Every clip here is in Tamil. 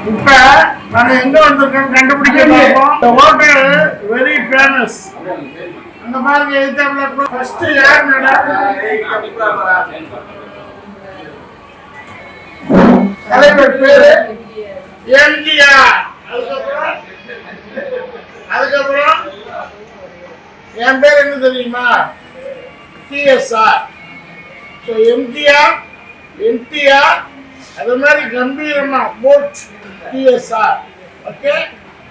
இப்ப நான் எங்க வந்திருக்கேன் கண்டுபிடிக்க பார்ப்போம். இந்த ஹோட்டல் வெரி ஃபேமஸ். அந்த மாதிரி எதிர்த்தாப்புல ஃபர்ஸ்ட் யார் மேடம்? தலைவர் பேரு எம்ஜிஆர். அதுக்கப்புறம் என் பேர் என்ன தெரியுமா? டிஎஸ்ஆர். ஸோ எம்ஜிஆர், என்டிஆர், அது மாதிரி கம்பீரமா போட் டிஎஸ்ஆர். ஓகே.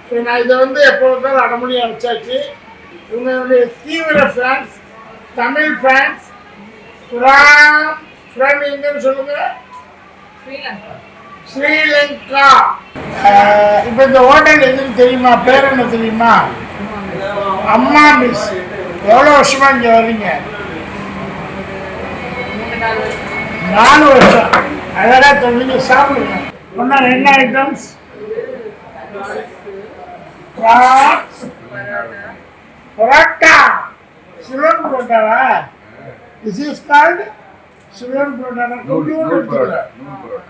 ஸோ நான் இதை வந்து எப்போ இருந்தாலும் அடமொழியாக வச்சாச்சு. இவங்களுடைய தீவிர ஃபேன்ஸ், தமிழ் ஃபேன்ஸ். ஃப்ரம் எங்கன்னு சொல்லுங்க? ஸ்ரீலங்கா. இப்போ இந்த ஹோட்டல் எதுன்னு தெரியுமா? பேர் என்ன தெரியுமா? அம்மா மிஸ். எவ்வளோ வருஷமா இங்கே வர்றீங்க? 4 வருஷம். அழகா தொழில் சாப்பிடுங்க. ஒன்றா 2 ஐட்டம்ஸ். பரோட்டா. சிலோன் பரோட்டாவா? This is called Ceylon parotta.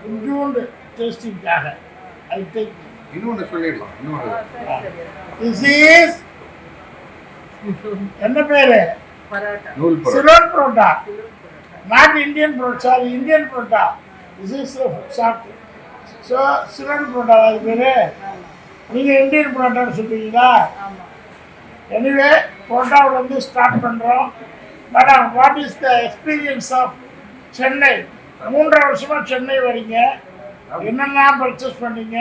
கொஞ்சோண்டு டேஸ்டிங்காக ஐ டேக். இன்னொன்று சொல்லிடலாம். திஸ் இஸ் என்ன பேரு? Ceylon parotta. Not Indian parotta. Sorry, Indian parotta. This is soft. So Ceylon parotta அது பேரு. நீங்கள் இந்தியன் பரோட்டான்னு சொல்லுவீங்களா? எனிவே பரோட்டாவில் வந்து ஸ்டார்ட் பண்ணுறோம். Madam, what is the experience of Chennai? 3 வருஷமாக சென்னை வரீங்க. என்னென்ன பர்ச்சேஸ் பண்ணீங்க?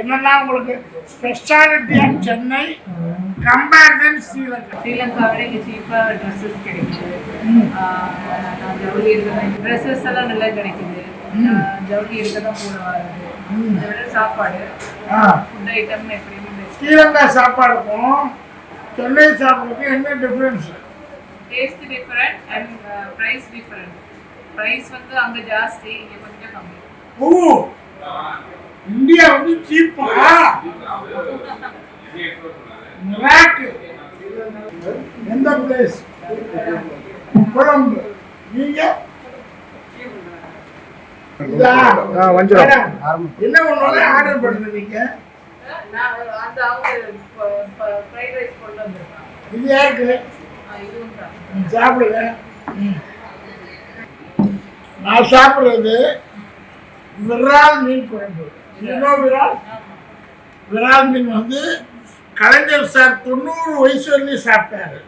என்னென்னா உங்களுக்கு speciality of Chennai compare then Sri Lanka? ஸ்ரீலங்காவோட இங்கே சீப்பாக ட்ரெஸ்ஸஸ் கிடைக்குது. ஜவுளி இருக்க ட்ரெஸ்ஸஸ் எல்லாம் நல்லா கிடைக்குது. ஜவுளி இருக்க தான் கூட வருது. அதை விட சாப்பாடு, ஃபுட் ஐட்டம் எப்படின்னு ஸ்ரீலங்கா சாப்பாடுக்கும் சென்னை சாப்பாடுக்கும் என்ன difference? Taste different and price different. Price வந்து அங்கே ஜாஸ்தி, இங்கே கொஞ்சம் கம்மி. ஓ, இந்தியா வந்து சீப்பா? எந்த பிளேஸ்? கொழும்பு. நீங்க என்ன ஒண்ணு ஆர்டர் பண்ணுறீங்க? இது யாருக்கு? சாப்பிடுங்க. நான் சாப்பிடுறது விரால் மீன் குழம்பு. விரால் மீன் வந்து கலைஞர் சார் 90 வயசு வரலையும் சாப்பிட்டாரு.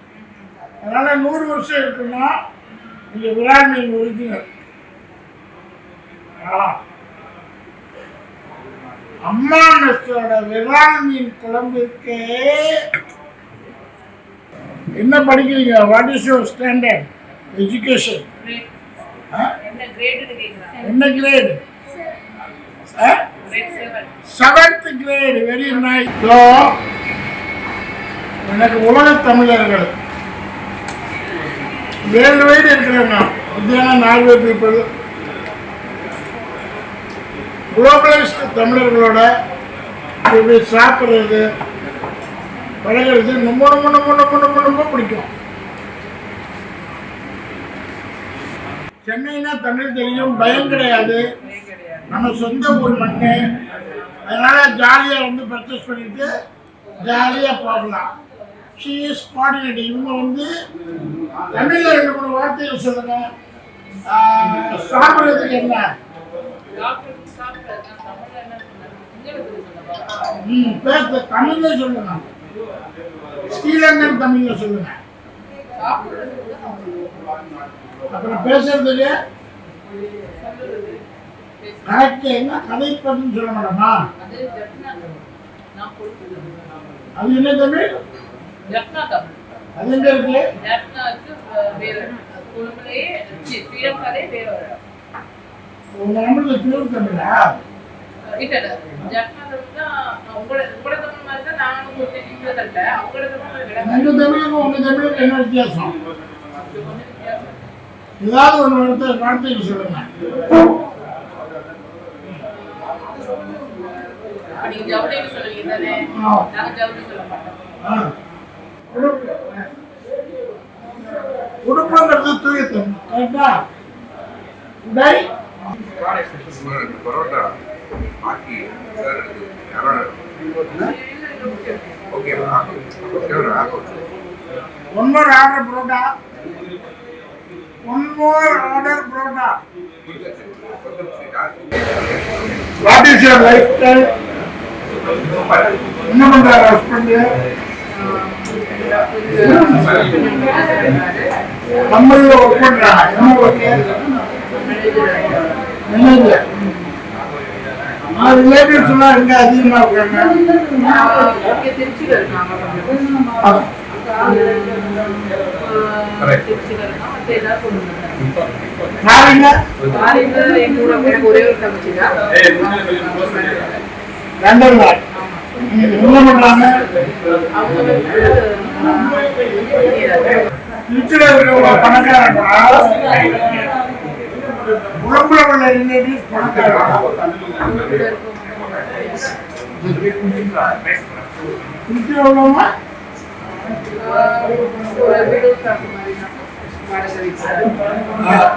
அதனால 100 வருஷம் இருக்குன்னா இங்க விரால் மீன் ஒரிஜினல். அம்மா மெஸ்ஸோட விரால் மீன் குழம்புக்கு என்ன படிக்கிறீங்க? What is your standard education? என்ன grade? 7th grade. Very nice. So எனக்கு உலக தமிழர்கள் வேர்ல்டு வைடு இருக்கிறவங்க, இந்தியானா நார்வே பீப்புள், குளோபலைஸ்ட் தமிழர்களோட இப்படி சாப்பிட்றது பழகிறது ரொம்ப ரொம்ப ரொம்ப ரொம்ப ரொம்ப ரொம்ப பிடிக்கும். சென்னைனா தமிழ் தெரியும், பயம் கிடையாது. நம்ம சொந்த ஊர் மண்ணு. அதனால ஜாலியாக வந்து பர்ச்சேஸ் பண்ணிட்டு ஜாலியாக போகலாம். She is coordinating. இவங்க வந்து தமிழில் 2-3 வார்த்தைகள் சொல்லுங்க. சாப்பிட்றதுக்கு என்ன? பேச தமிழ்ல சொல்லுங்க. ஸ்ரீலங்கன் தமிழ்ல சொல்லுங்க. அப்புறம் பேசுறதுக்கு கரெக்ட் என்ன? கதைப்பதுன்னு சொல்ல மாட்டோமா? அது என்ன தமிழ்? அது எங்க இருக்கு? நம்மளுக்கு பியூர் தமிழா? உங்க தமிழுக்கும் உங்க தமிழுக்கும் என்ன வித்தியாசம்? ஏதாவது ஒரு வார்த்தைக்கு சொல்லுங்க. உடுப்புங்கிறது தூயத்தம். கரெக்டா? Parotta One more order, Broda. One more order, Broda. What is your lifestyle? என்ன பண்றாரு ஹஸ்பண்ட்? கம்பெனில ஒர்க் பண்றாங்க. என்ன ஒர்க்? மேனேஜர். ரிலேட்டிவ்ஸ் எல்லாம் எங்க அதிகமா இருக்காங்க? திருச்சியில இருக்காங்க. ஒரே ஒரு தங்கச்சி தான். லண்டன்ல என்ன பண்றாங்க? திருச்சியில இருக்கிறவங்க பணக்காரங்களா? உடம்புல உள்ள ரிலேட்டிவ்ஸ் பணக்காரங்களா? திருச்சியில உள்ளவங்க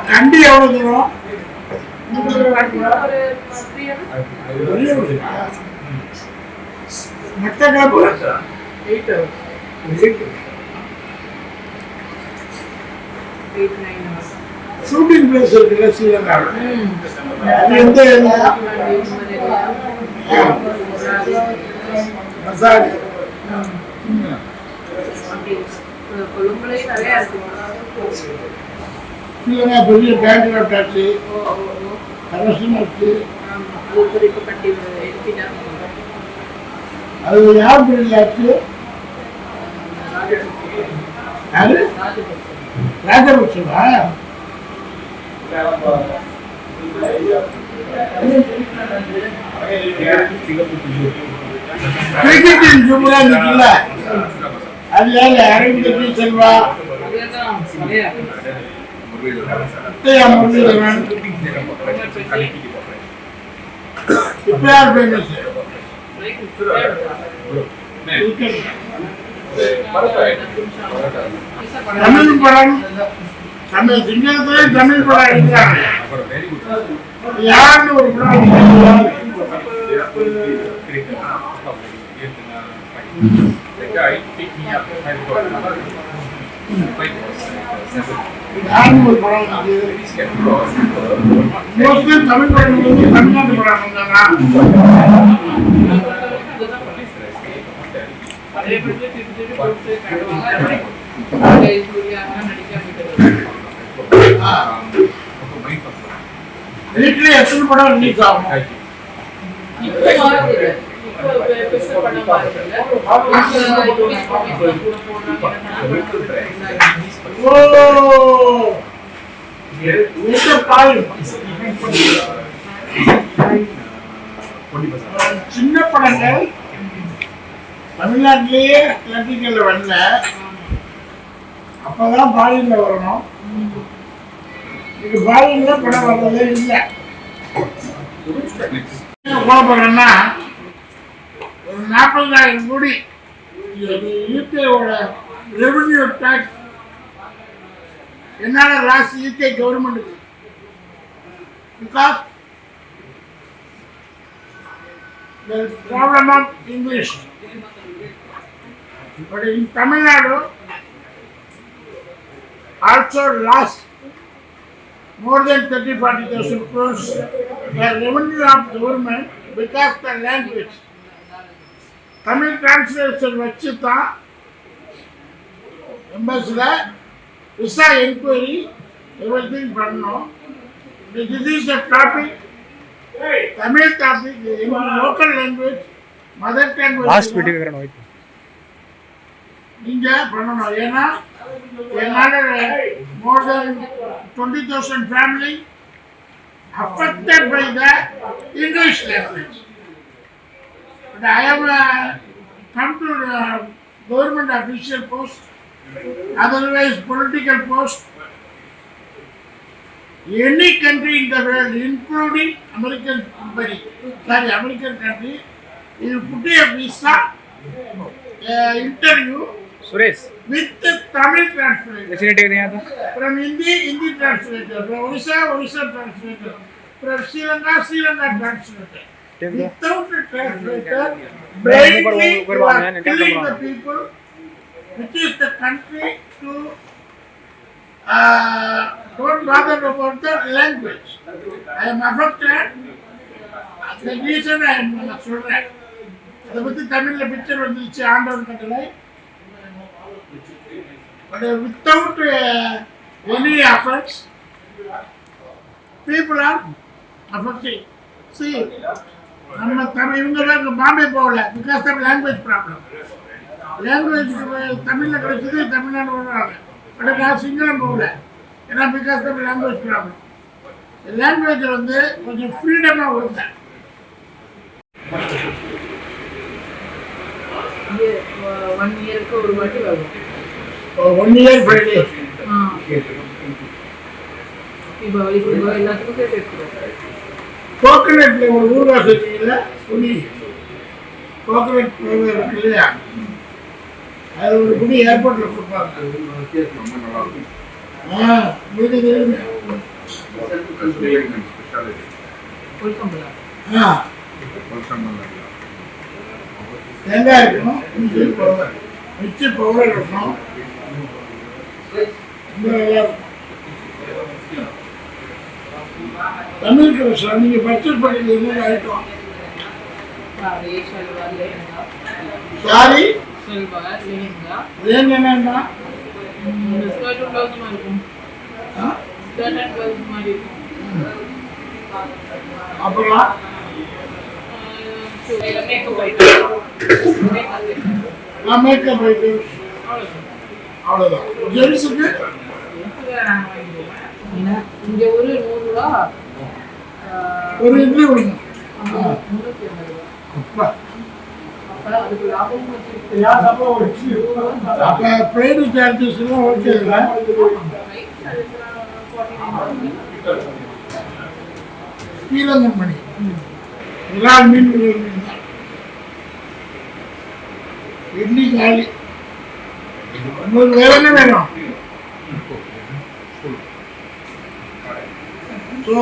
கண்டி எவ்வளவு தூரம்? மட்டக்களப்பு ஷூட்டிங் பிளேஸ் இருக்குல்ல ஸ்ரீலங்காவில், அது எந்த ஏரியா? மசாஜ் ஸ்ரீலங்கா பெரிய பேங்க் ஆச்சு, அரசு ஆச்சு. அது யார் பிரியாச்சு? யாரு? ராஜபக்சவா? கிரிக்கெட்டின் சூப்பரா இருக்குல்ல, அது யாரு? அரவிந்த் செல்வா, முரளிதரன். இப்ப யார் ஃபேமஸ்? தமிழ் படம், தமிழ் சிங்களத்திலே தமிழ் படம் எடுக்கிறாங்க. யாருன்னு ஒரு படம் மோஸ்ட்லி தமிழ் படம் தமிழ்நாட்டு படம் வந்தாங்க. வீட்லயே எத்தனை படம் ரிலீஸ் ஆகும்? சின்ன படங்கள் தமிழ்நாட்டிலேயே தியேட்டர்கள் வரல, அப்பதான் பாலியல்ல வரணும். இது பாலியல்ல படம் வர்றதே இல்லை. கோபப்படுறேன்னா 40,000 கோடி யூகேவோட ரெவன்யூ டாக்ஸ் என்னால லாஸ் யூகே கவர்மெண்ட்டுக்கு. Because the problem of English. But in Tamil Nadu also lost more than 30,000-40,000 crores the revenue of government because the language. Tamil translation வச்சு தான் எம்பசில விசா என்கொயரி எவ்ரிதிங் பண்ணோம். This is a topic, Tamil topic, local language, mother tongue. Last video करना होगा. நீங்க பண்ணணும். ஏன்னா என்னால more than 20,000 family affected by the English language. But I have come to the government official post, otherwise political post. Any country in the world, including American country, you put a visa, interview. Suresh. With the Tamil translator. From Hindi translator. From Orissa translator. From Sri Lanka translator. Without a translator, blindly you are killing the people, which is the country to don't bother about the language. I am affected. The reason I am சொல்றேன். அதை பற்றி தமிழில் பிக்சர் வந்துருச்சு ஆண்டவன் கட்டளை. But without any efforts, people are affecting. See, நம்ம இவங்க பாம்பே போகல because of language problem. Language தமிழில் கிடைச்சது தமிழ்நாடு வருவாங்க. பட் நான் சிங்களம் போகல ஏன்னா because of language problem. Language வந்து கொஞ்சம் ஃப்ரீடமாக கொடுங்க. ஒன் இயருக்கு ஒரு வாட்டி வரும். 1 year ஃப்ரைடே தீபாவளி பொங்கல் எல்லாத்துக்கும் சேர்த்து எடுத்துருவோம். கோகனட்ல ஒரு ஊறுகாய் செஞ்சீங்கல்ல புளி கோகனட் ஃப்ளேவர் இருக்கு இல்லையா, அது ஒரு புளி ஏர்போர்ட்டில் கொடுப்பாங்க. உங்களுக்கு தெரியுங்க. தேங்காய் இருக்கணும், மிச்சி பவுடர் இருக்கணும், நல்லா இருக்கும். தமிழ் கிருஷ்ணா நீங்கள் பர்ச்சேஸ் பண்ணிட்டு என்னென்ன ஐட்டம்? சாரி என்னென்னா அப்புறம் மேக்கப் ஐட்டம்ஸ் அவ்வளோதான். ஜென்ஸுக்கு இங்கே ஒரு 100 ரூபா ஒரு இட்லி கொடுங்க. அதுக்கு லாபமும் அப்போ பிளேட் சார்ஜஸ் எல்லாம் ஓகே இல்லை. ஸ்ரீரங்கமணி இறால் மீன் இட்லி காலி. உங்களுக்கு வேற என்ன வேணும்? ஸோ